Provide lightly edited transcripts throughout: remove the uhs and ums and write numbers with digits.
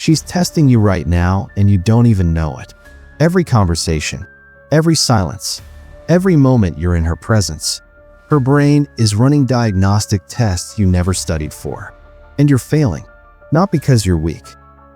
She's testing you right now and you don't even know it. Every conversation, every silence, every moment you're in her presence. Her brain is running diagnostic tests you never studied for. And you're failing, not because you're weak,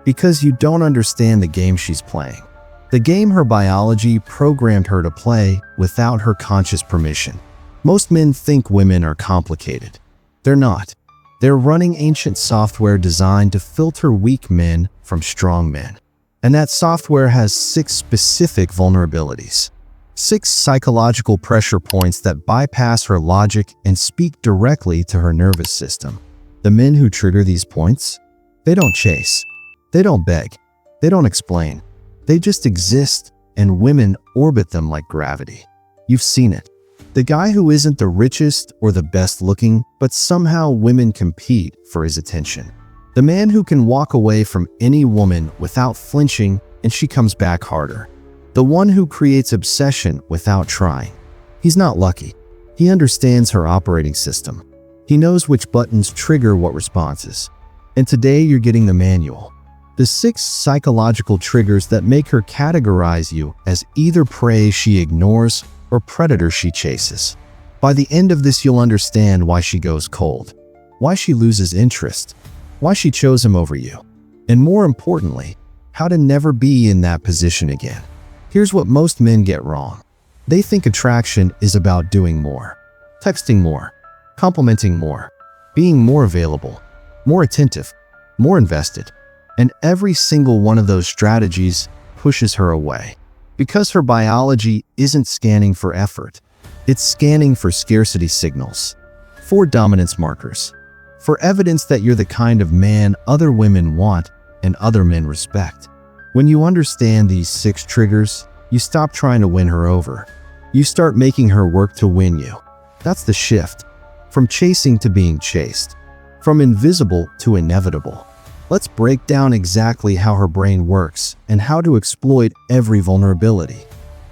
because you don't understand the game she's playing. The game her biology programmed her to play without her conscious permission. Most men think women are complicated. They're not. They're running ancient software designed to filter weak men from strong men. And that software has 6 specific vulnerabilities. 6 psychological pressure points that bypass her logic and speak directly to her nervous system. The men who trigger these points, they don't chase. They don't beg. They don't explain. They just exist, and women orbit them like gravity. You've seen it. The guy who isn't the richest or the best looking, but somehow women compete for his attention. The man who can walk away from any woman without flinching and she comes back harder. The one who creates obsession without trying. He's not lucky. He understands her operating system. He knows which buttons trigger what responses. And today you're getting the manual. The 6 psychological triggers that make her categorize you as either prey she ignores or predator she chases. By the end of this, you'll understand why she goes cold, why she loses interest, why she chose him over you, and more importantly, how to never be in that position again. Here's what most men get wrong. They think attraction is about doing more, texting more, complimenting more, being more available, more attentive, more invested. And every single one of those strategies pushes her away. Because her biology isn't scanning for effort. It's scanning for scarcity signals, for dominance markers, for evidence that you're the kind of man other women want and other men respect. When you understand these 6 triggers, you stop trying to win her over. You start making her work to win you. That's the shift. From chasing to being chased. From invisible to inevitable. Let's break down exactly how her brain works and how to exploit every vulnerability.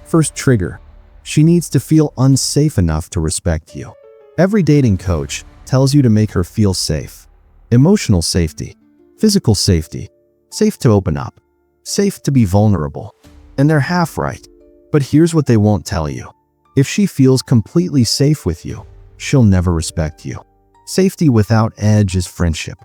First trigger. She needs to feel unsafe enough to respect you. Every dating coach tells you to make her feel safe. Emotional safety, physical safety, safe to open up, safe to be vulnerable. And they're half right. But here's what they won't tell you. If she feels completely safe with you, she'll never respect you. Safety without edge is friendship.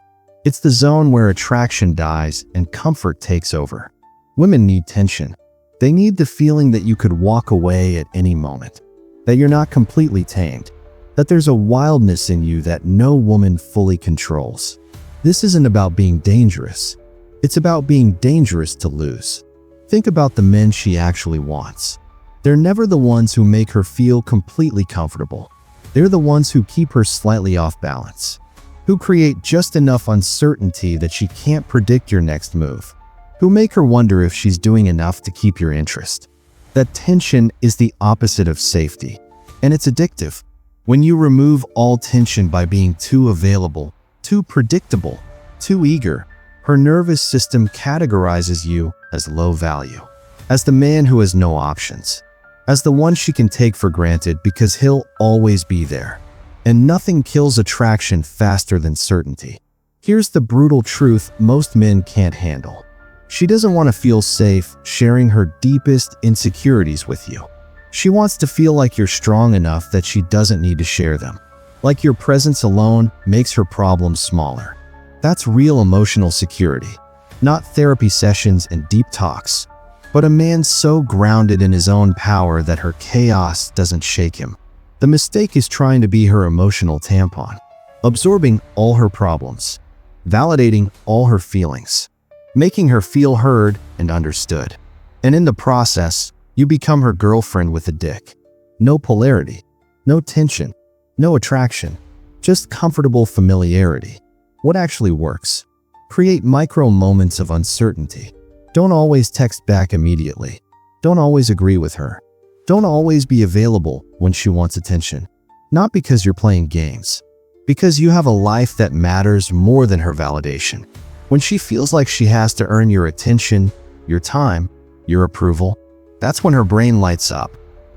It's the zone where attraction dies and comfort takes over. Women need tension. They need the feeling that you could walk away at any moment, that you're not completely tamed, that there's a wildness in you that no woman fully controls. This isn't about being dangerous. It's about being dangerous to lose. Think about the men she actually wants. They're never the ones who make her feel completely comfortable. They're the ones who keep her slightly off balance. Who create just enough uncertainty that she can't predict your next move, who make her wonder if she's doing enough to keep your interest. That tension is the opposite of safety, and it's addictive. When you remove all tension by being too available, too predictable, too eager, her nervous system categorizes you as low value, as the man who has no options, as the one she can take for granted because he'll always be there. And nothing kills attraction faster than certainty. Here's the brutal truth most men can't handle. She doesn't want to feel safe sharing her deepest insecurities with you. She wants to feel like you're strong enough that she doesn't need to share them. Like your presence alone makes her problems smaller. That's real emotional security. Not therapy sessions and deep talks, but a man so grounded in his own power that her chaos doesn't shake him. The mistake is trying to be her emotional tampon, absorbing all her problems, validating all her feelings, making her feel heard and understood. And in the process, you become her girlfriend with a dick. No polarity, no tension, no attraction, just comfortable familiarity. What actually works? Create micro moments of uncertainty. Don't always text back immediately. Don't always agree with her. Don't always be available when she wants attention. Not because you're playing games, because you have a life that matters more than her validation. When she feels like she has to earn your attention, your time, your approval, that's when her brain lights up.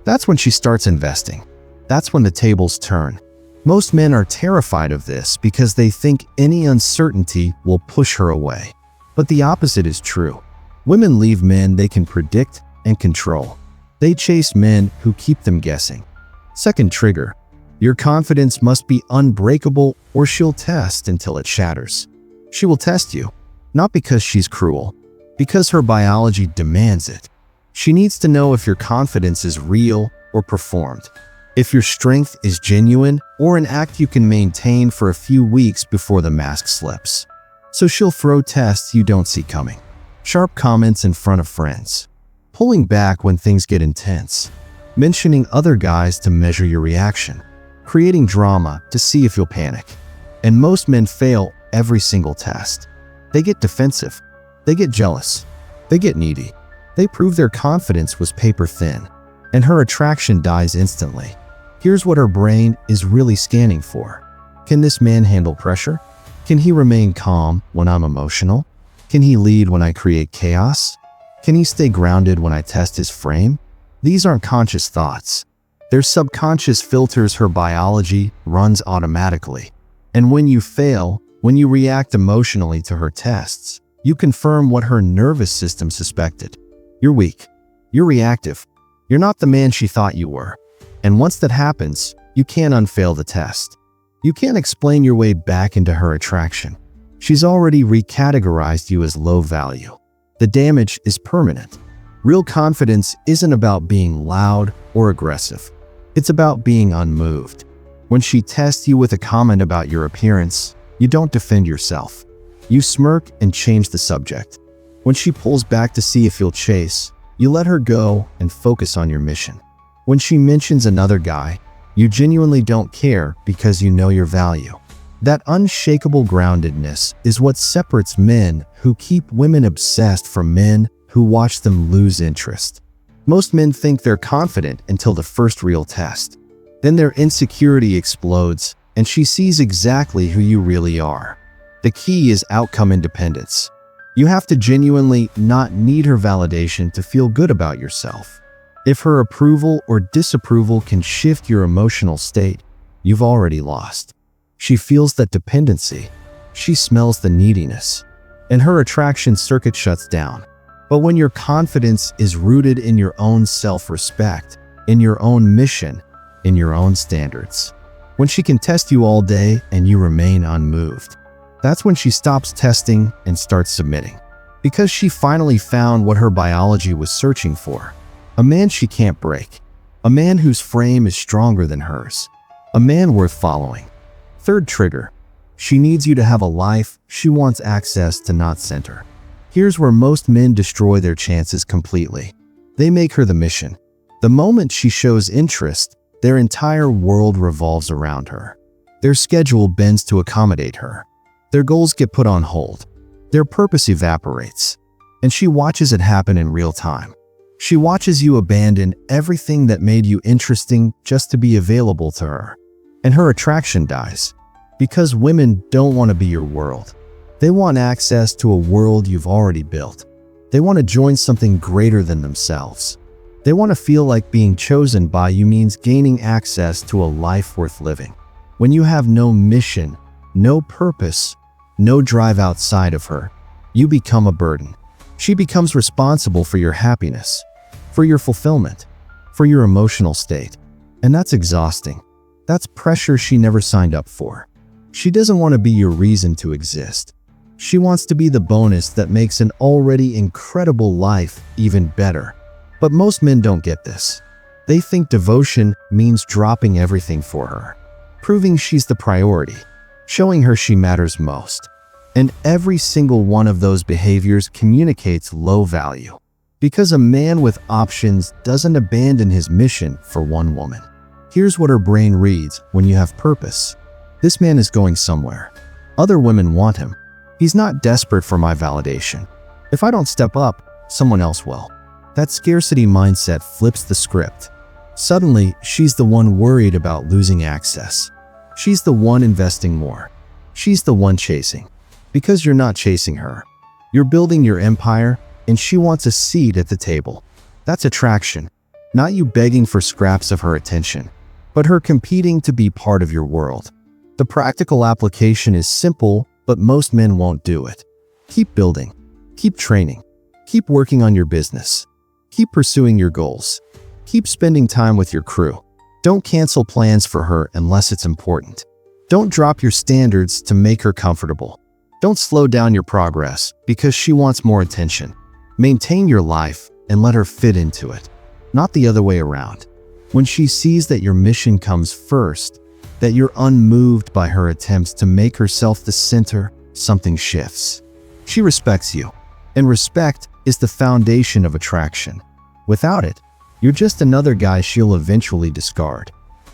That's when she starts investing. That's when the tables turn. Most men are terrified of this because they think any uncertainty will push her away. But the opposite is true. Women leave men they can predict and control. They chase men who keep them guessing. Second trigger. Your confidence must be unbreakable or she'll test until it shatters. She will test you, not because she's cruel, because her biology demands it. She needs to know if your confidence is real or performed, if your strength is genuine or an act you can maintain for a few weeks before the mask slips. So she'll throw tests you don't see coming. Sharp comments in front of friends, pulling back when things get intense, mentioning other guys to measure your reaction, creating drama to see if you'll panic. And most men fail every single test. They get defensive. They get jealous. They get needy. They prove their confidence was paper thin, and her attraction dies instantly. Here's what her brain is really scanning for. Can this man handle pressure? Can he remain calm when I'm emotional? Can he lead when I create chaos? Can he stay grounded when I test his frame? These aren't conscious thoughts. They're subconscious filters her biology runs automatically. And when you fail, when you react emotionally to her tests, you confirm what her nervous system suspected. You're weak. You're reactive. You're not the man she thought you were. And once that happens, you can't unfail the test. You can't explain your way back into her attraction. She's already recategorized you as low value. The damage is permanent. Real confidence isn't about being loud or aggressive. It's about being unmoved. When she tests you with a comment about your appearance, you don't defend yourself. You smirk and change the subject. When she pulls back to see if you'll chase, you let her go and focus on your mission. When she mentions another guy, you genuinely don't care because you know your value. That unshakable groundedness is what separates men who keep women obsessed from men who watch them lose interest. Most men think they're confident until the first real test. Then their insecurity explodes, and she sees exactly who you really are. The key is outcome independence. You have to genuinely not need her validation to feel good about yourself. If her approval or disapproval can shift your emotional state, you've already lost. She feels that dependency. She smells the neediness. And her attraction circuit shuts down. But when your confidence is rooted in your own self-respect, in your own mission, in your own standards, when she can test you all day and you remain unmoved, that's when she stops testing and starts submitting. Because she finally found what her biology was searching for. A man she can't break. A man whose frame is stronger than hers. A man worth following. Third trigger. She needs you to have a life she wants access to, not center. Here's where most men destroy their chances completely. They make her the mission. The moment she shows interest, their entire world revolves around her. Their schedule bends to accommodate her. Their goals get put on hold. Their purpose evaporates. And she watches it happen in real time. She watches you abandon everything that made you interesting just to be available to her. And her attraction dies. Because women don't want to be your world. They want access to a world you've already built. They want to join something greater than themselves. They want to feel like being chosen by you means gaining access to a life worth living. When you have no mission, no purpose, no drive outside of her, you become a burden. She becomes responsible for your happiness, for your fulfillment, for your emotional state. And that's exhausting. That's pressure she never signed up for. She doesn't want to be your reason to exist. She wants to be the bonus that makes an already incredible life even better. But most men don't get this. They think devotion means dropping everything for her, proving she's the priority, showing her she matters most. And every single one of those behaviors communicates low value. Because a man with options doesn't abandon his mission for one woman. Here's what her brain reads when you have purpose. This man is going somewhere. Other women want him. He's not desperate for my validation. If I don't step up, someone else will. That scarcity mindset flips the script. Suddenly, she's the one worried about losing access. She's the one investing more. She's the one chasing. Because you're not chasing her. You're building your empire, and she wants a seat at the table. That's attraction. Not you begging for scraps of her attention, but her competing to be part of your world. The practical application is simple, but most men won't do it. Keep building. Keep training. Keep working on your business. Keep pursuing your goals. Keep spending time with your crew. Don't cancel plans for her unless it's important. Don't drop your standards to make her comfortable. Don't slow down your progress because she wants more attention. Maintain your life and let her fit into it, not the other way around. When she sees that your mission comes first, that you're unmoved by her attempts to make herself the center, something shifts. She respects you, and respect is the foundation of attraction. Without it, you're just another guy she'll eventually discard.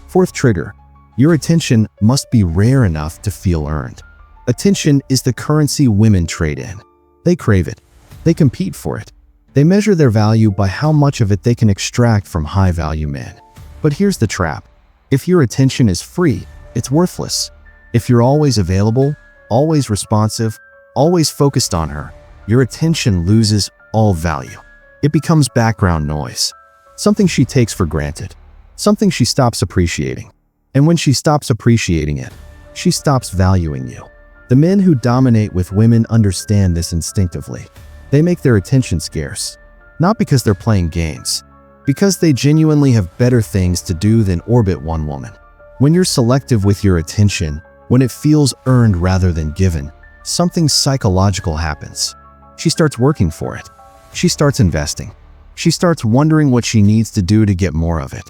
Fourth trigger, your attention must be rare enough to feel earned. Attention is the currency women trade in. They crave it. They compete for it. They measure their value by how much of it they can extract from high-value men. But here's the trap. If your attention is free, it's worthless. If you're always available, always responsive, always focused on her, your attention loses all value. It becomes background noise. Something she takes for granted. Something she stops appreciating. And when she stops appreciating it, she stops valuing you. The men who dominate with women understand this instinctively. They make their attention scarce, not because they're playing games, because they genuinely have better things to do than orbit one woman. When you're selective with your attention, when it feels earned rather than given, something psychological happens. She starts working for it. She starts investing. She starts wondering what she needs to do to get more of it.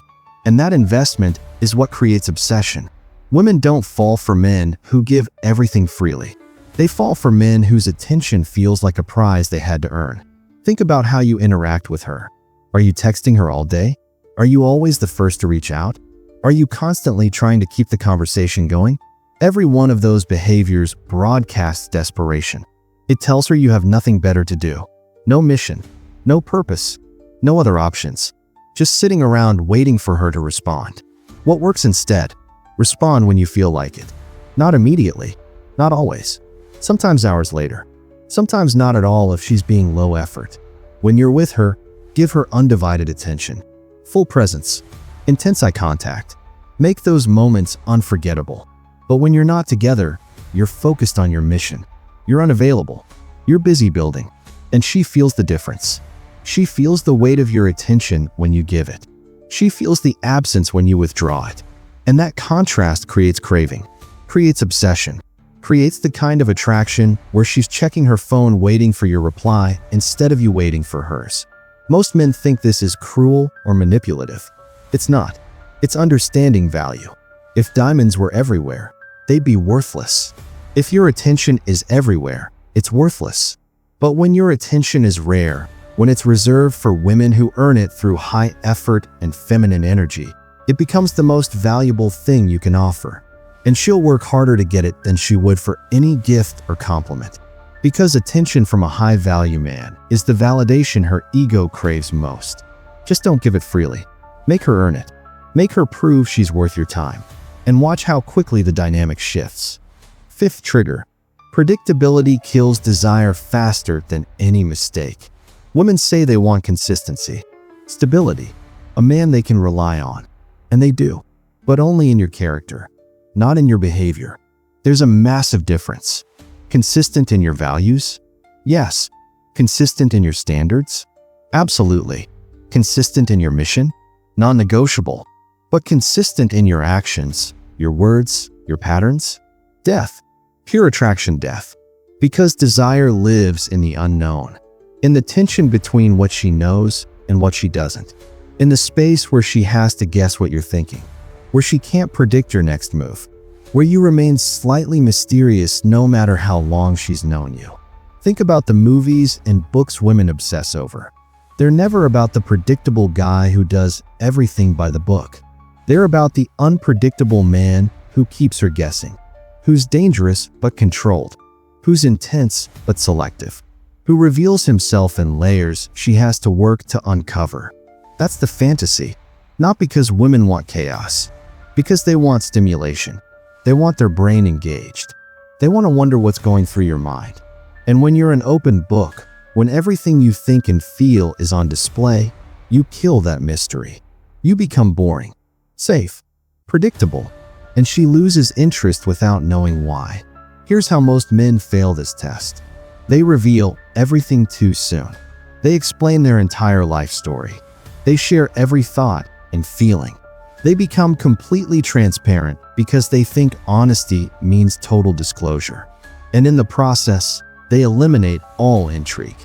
And that investment is what creates obsession. Women don't fall for men who give everything freely. They fall for men whose attention feels like a prize they had to earn. Think about how you interact with her. Are you texting her all day? Are you always the first to reach out? Are you constantly trying to keep the conversation going? Every one of those behaviors broadcasts desperation. It tells her you have nothing better to do. No mission, no purpose, no other options. Just sitting around waiting for her to respond. What works instead? Respond when you feel like it. Not immediately. Not always. Sometimes hours later. Sometimes not at all if she's being low effort. When you're with her, give her undivided attention. Full presence. Intense eye contact. Make those moments unforgettable. But when you're not together, you're focused on your mission. You're unavailable. You're busy building. And she feels the difference. She feels the weight of your attention when you give it. She feels the absence when you withdraw it. And that contrast creates craving, creates obsession, creates the kind of attraction where she's checking her phone waiting for your reply instead of you waiting for hers. Most men think this is cruel or manipulative. It's not. It's understanding value. If diamonds were everywhere, they'd be worthless. If your attention is everywhere, it's worthless. But when your attention is rare, when it's reserved for women who earn it through high effort and feminine energy, it becomes the most valuable thing you can offer. And she'll work harder to get it than she would for any gift or compliment. Because attention from a high-value man is the validation her ego craves most. Just don't give it freely. Make her earn it. Make her prove she's worth your time. And watch how quickly the dynamic shifts. Fifth trigger. Predictability kills desire faster than any mistake. Women say they want consistency, stability, a man they can rely on. And they do, but only in your character, not in your behavior. There's a massive difference. Consistent in your values? Yes. Consistent in your standards? Absolutely. Consistent in your mission? Non-negotiable. But consistent in your actions, your words, your patterns? Death. Pure attraction death. Because desire lives in the unknown, in the tension between what she knows and what she doesn't. In the space where she has to guess what you're thinking, where she can't predict your next move, where you remain slightly mysterious no matter how long she's known you. Think about the movies and books women obsess over. They're never about the predictable guy who does everything by the book. They're about the unpredictable man who keeps her guessing, who's dangerous but controlled, who's intense but selective, who reveals himself in layers she has to work to uncover. That's the fantasy, not because women want chaos, because they want stimulation. They want their brain engaged. They want to wonder what's going through your mind. And when you're an open book, when everything you think and feel is on display, you kill that mystery. You become boring, safe, predictable, and she loses interest without knowing why. Here's how most men fail this test. They reveal everything too soon. They explain their entire life story. They share every thought and feeling. They become completely transparent because they think honesty means total disclosure. And in the process, they eliminate all intrigue.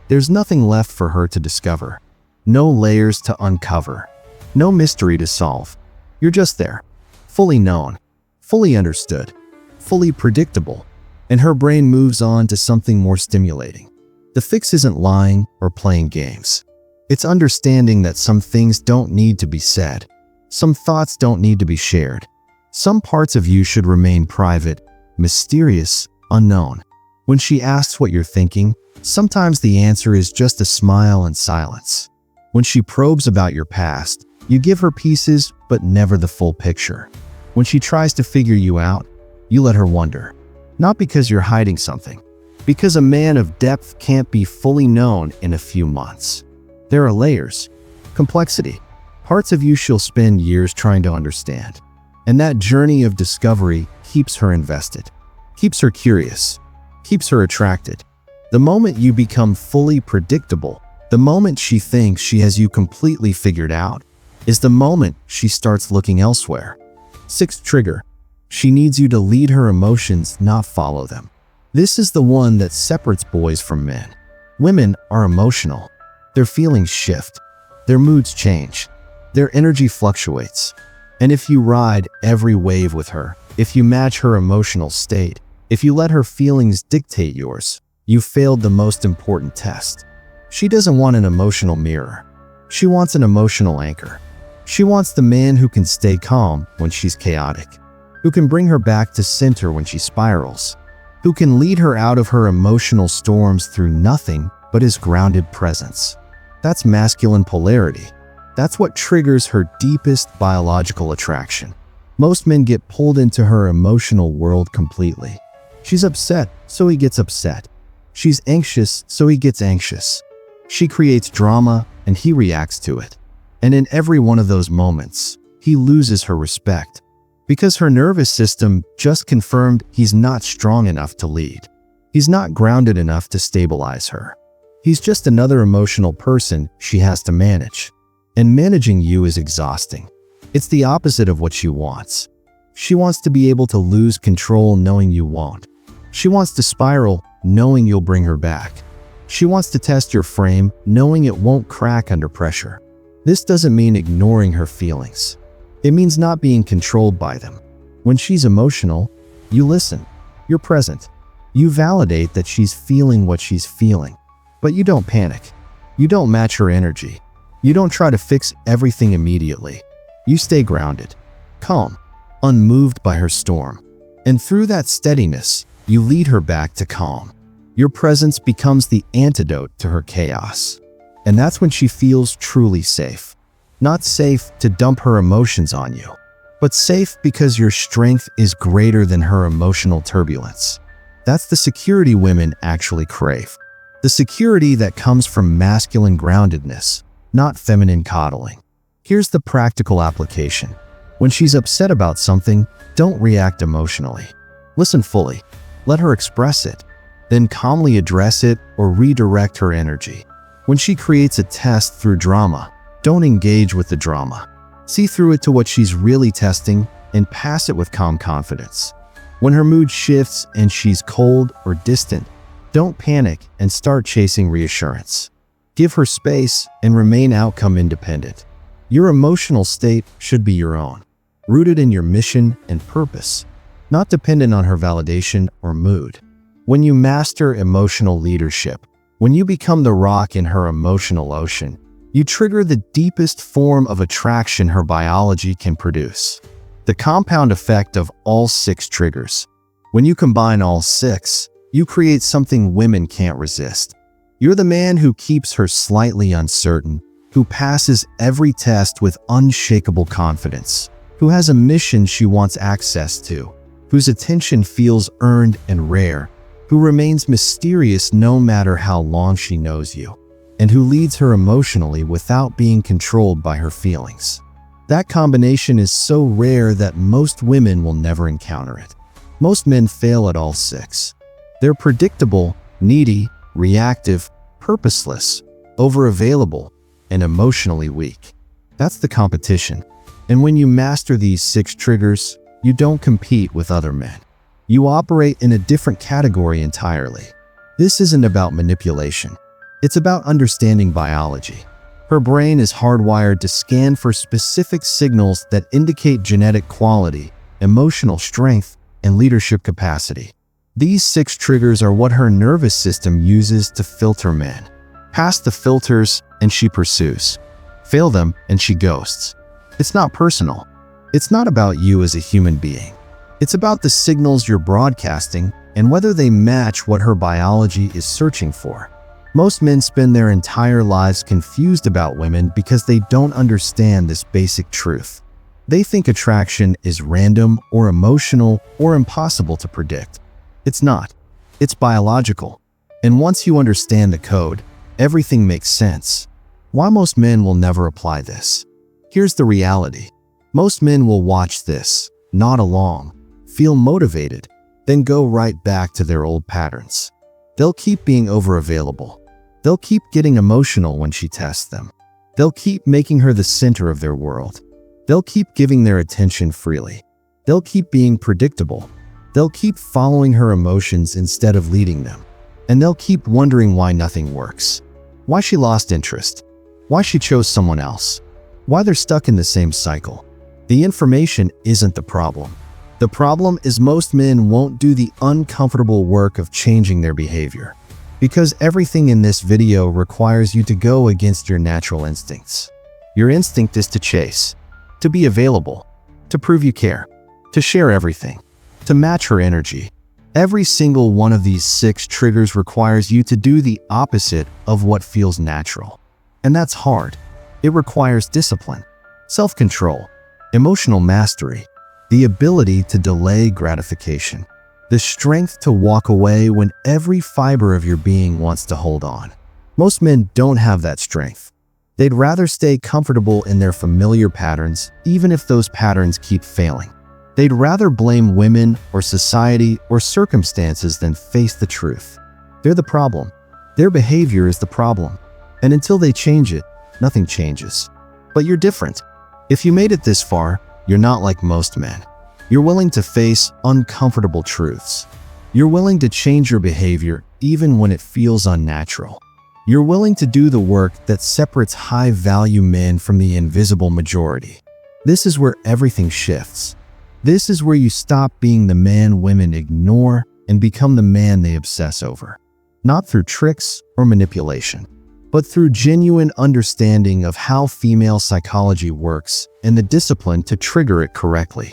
There's nothing left for her to discover. No layers to uncover. No mystery to solve. You're just there, fully known, fully understood, fully predictable, and her brain moves on to something more stimulating. The fix isn't lying or playing games. It's understanding that some things don't need to be said. Some thoughts don't need to be shared. Some parts of you should remain private, mysterious, unknown. When she asks what you're thinking, sometimes the answer is just a smile and silence. When she probes about your past, you give her pieces but never the full picture. When she tries to figure you out, you let her wonder. Not because you're hiding something, because a man of depth can't be fully known in a few months. There are layers, complexity, parts of you she'll spend years trying to understand. And that journey of discovery keeps her invested, keeps her curious, keeps her attracted. The moment you become fully predictable, the moment she thinks she has you completely figured out, is the moment she starts looking elsewhere. Sixth trigger. She needs you to lead her emotions, not follow them. This is the one that separates boys from men. Women are emotional. Their feelings shift. Their moods change. Their energy fluctuates. And if you ride every wave with her, if you match her emotional state, if you let her feelings dictate yours, you failed the most important test. She doesn't want an emotional mirror. She wants an emotional anchor. She wants the man who can stay calm when she's chaotic, who can bring her back to center when she spirals, who can lead her out of her emotional storms through nothing but his grounded presence. That's masculine polarity. That's what triggers her deepest biological attraction. Most men get pulled into her emotional world completely. She's upset, so he gets upset. She's anxious, so he gets anxious. She creates drama, and he reacts to it. And in every one of those moments, he loses her respect. Because her nervous system just confirmed he's not strong enough to lead. He's not grounded enough to stabilize her. He's just another emotional person she has to manage. And managing you is exhausting. It's the opposite of what she wants. She wants to be able to lose control knowing you won't. She wants to spiral knowing you'll bring her back. She wants to test your frame knowing it won't crack under pressure. This doesn't mean ignoring her feelings. It means not being controlled by them. When she's emotional, you listen. You're present. You validate that she's feeling what she's feeling. But you don't panic. You don't match her energy. You don't try to fix everything immediately. You stay grounded, calm, unmoved by her storm. And through that steadiness, you lead her back to calm. Your presence becomes the antidote to her chaos. And that's when she feels truly safe. Not safe to dump her emotions on you, but safe because your strength is greater than her emotional turbulence. That's the security women actually crave. The security that comes from masculine groundedness, not feminine coddling. Here's the practical application. When she's upset about something, don't react emotionally. Listen fully. Let her express it. Then calmly address it or redirect her energy. When she creates a test through drama, don't engage with the drama. See through it to what she's really testing and pass it with calm confidence. When her mood shifts and she's cold or distant, don't panic and start chasing reassurance. Give her space and remain outcome independent. Your emotional state should be your own, rooted in your mission and purpose, not dependent on her validation or mood. When you master emotional leadership, when you become the rock in her emotional ocean, you trigger the deepest form of attraction her biology can produce. The compound effect of all 6 triggers. When you combine all 6, you create something women can't resist. You're the man who keeps her slightly uncertain, who passes every test with unshakable confidence, who has a mission she wants access to, whose attention feels earned and rare, who remains mysterious no matter how long she knows you, and who leads her emotionally without being controlled by her feelings. That combination is so rare that most women will never encounter it. Most men fail at all 6. They're predictable, needy, reactive, purposeless, overavailable, and emotionally weak. That's the competition. And when you master these 6 triggers, you don't compete with other men. You operate in a different category entirely. This isn't about manipulation. It's about understanding biology. Her brain is hardwired to scan for specific signals that indicate genetic quality, emotional strength, and leadership capacity. These 6 triggers are what her nervous system uses to filter men. Pass the filters, and she pursues. Fail them, and she ghosts. It's not personal. It's not about you as a human being. It's about the signals you're broadcasting and whether they match what her biology is searching for. Most men spend their entire lives confused about women because they don't understand this basic truth. They think attraction is random or emotional or impossible to predict. It's not. It's biological. And once you understand the code, everything makes sense. Why most men will never apply this? Here's the reality. Most men will watch this, nod along, feel motivated, then go right back to their old patterns. They'll keep being overavailable. They'll keep getting emotional when she tests them. They'll keep making her the center of their world. They'll keep giving their attention freely. They'll keep being predictable. They'll keep following her emotions instead of leading them. And they'll keep wondering why nothing works. Why she lost interest. Why she chose someone else. Why they're stuck in the same cycle. The information isn't the problem. The problem is most men won't do the uncomfortable work of changing their behavior. Because everything in this video requires you to go against your natural instincts. Your instinct is to chase, to be available, to prove you care, to share everything, to match her energy. Every single one of these 6 triggers requires you to do the opposite of what feels natural. And that's hard. It requires discipline, self-control, emotional mastery, the ability to delay gratification, the strength to walk away when every fiber of your being wants to hold on. Most men don't have that strength. They'd rather stay comfortable in their familiar patterns, even if those patterns keep failing. They'd rather blame women or society or circumstances than face the truth. They're the problem. Their behavior is the problem. And until they change it, nothing changes. But you're different. If you made it this far, you're not like most men. You're willing to face uncomfortable truths. You're willing to change your behavior even when it feels unnatural. You're willing to do the work that separates high-value men from the invisible majority. This is where everything shifts. This is where you stop being the man women ignore and become the man they obsess over. Not through tricks or manipulation, but through genuine understanding of how female psychology works and the discipline to trigger it correctly.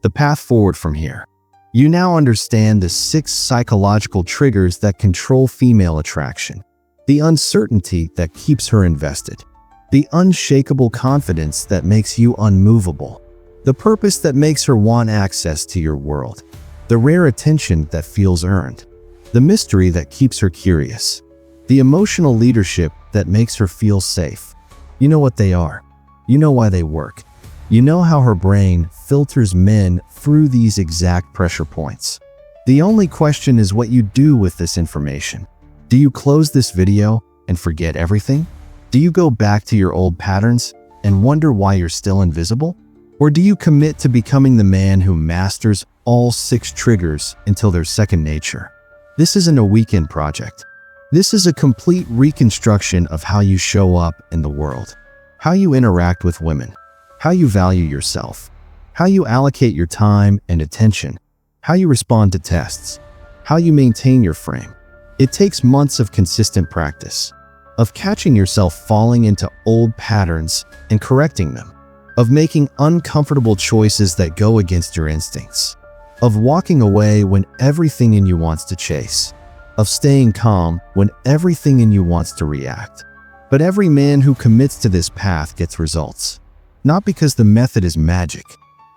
The path forward from here. You now understand the 6 psychological triggers that control female attraction. The uncertainty that keeps her invested. The unshakable confidence that makes you unmovable. The purpose that makes her want access to your world. The rare attention that feels earned. The mystery that keeps her curious. The emotional leadership that makes her feel safe. You know what they are. You know why they work. You know how her brain filters men through these exact pressure points. The only question is what you do with this information. Do you close this video and forget everything? Do you go back to your old patterns and wonder why you're still invisible? Or do you commit to becoming the man who masters all 6 triggers until they're second nature? This isn't a weekend project. This is a complete reconstruction of how you show up in the world, how you interact with women, how you value yourself, how you allocate your time and attention, how you respond to tests, how you maintain your frame. It takes months of consistent practice, of catching yourself falling into old patterns and correcting them, of making uncomfortable choices that go against your instincts, of walking away when everything in you wants to chase, of staying calm when everything in you wants to react. But every man who commits to this path gets results. Not because the method is magic,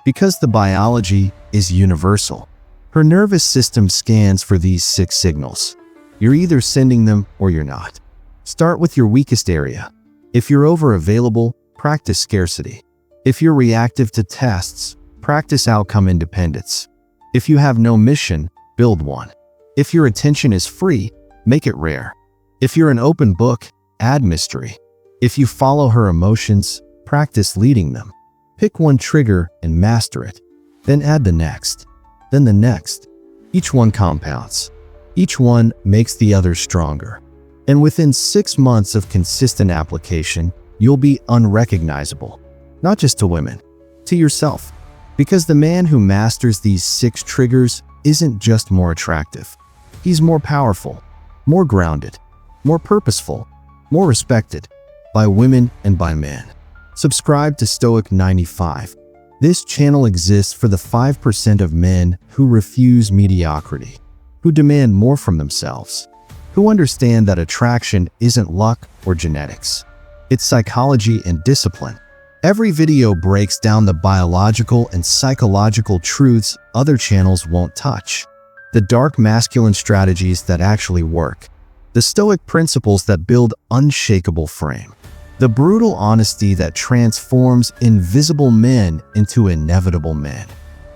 because the biology is universal. Her nervous system scans for these 6 signals. You're either sending them or you're not. Start with your weakest area. If you're overavailable, practice scarcity. If you're reactive to tests, practice outcome independence. If you have no mission, build one. If your attention is free, make it rare. If you're an open book, add mystery. If you follow her emotions, practice leading them. Pick one trigger and master it. Then add the next. Then the next. Each one compounds. Each one makes the other stronger. And within 6 months of consistent application, you'll be unrecognizable. Not just to women, to yourself. Because the man who masters these 6 triggers isn't just more attractive. He's more powerful, more grounded, more purposeful, more respected by women and by men. Subscribe to Stoic 95. This channel exists for the 5% of men who refuse mediocrity, who demand more from themselves, who understand that attraction isn't luck or genetics. It's psychology and discipline. Every video breaks down the biological and psychological truths other channels won't touch. The dark masculine strategies that actually work. The Stoic principles that build unshakable frame. The brutal honesty that transforms invisible men into inevitable men.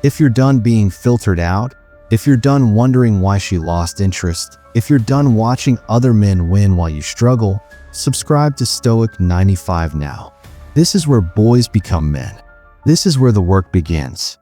If you're done being filtered out, if you're done wondering why she lost interest, if you're done watching other men win while you struggle, subscribe to Stoic 95 now. This is where boys become men. This is where the work begins.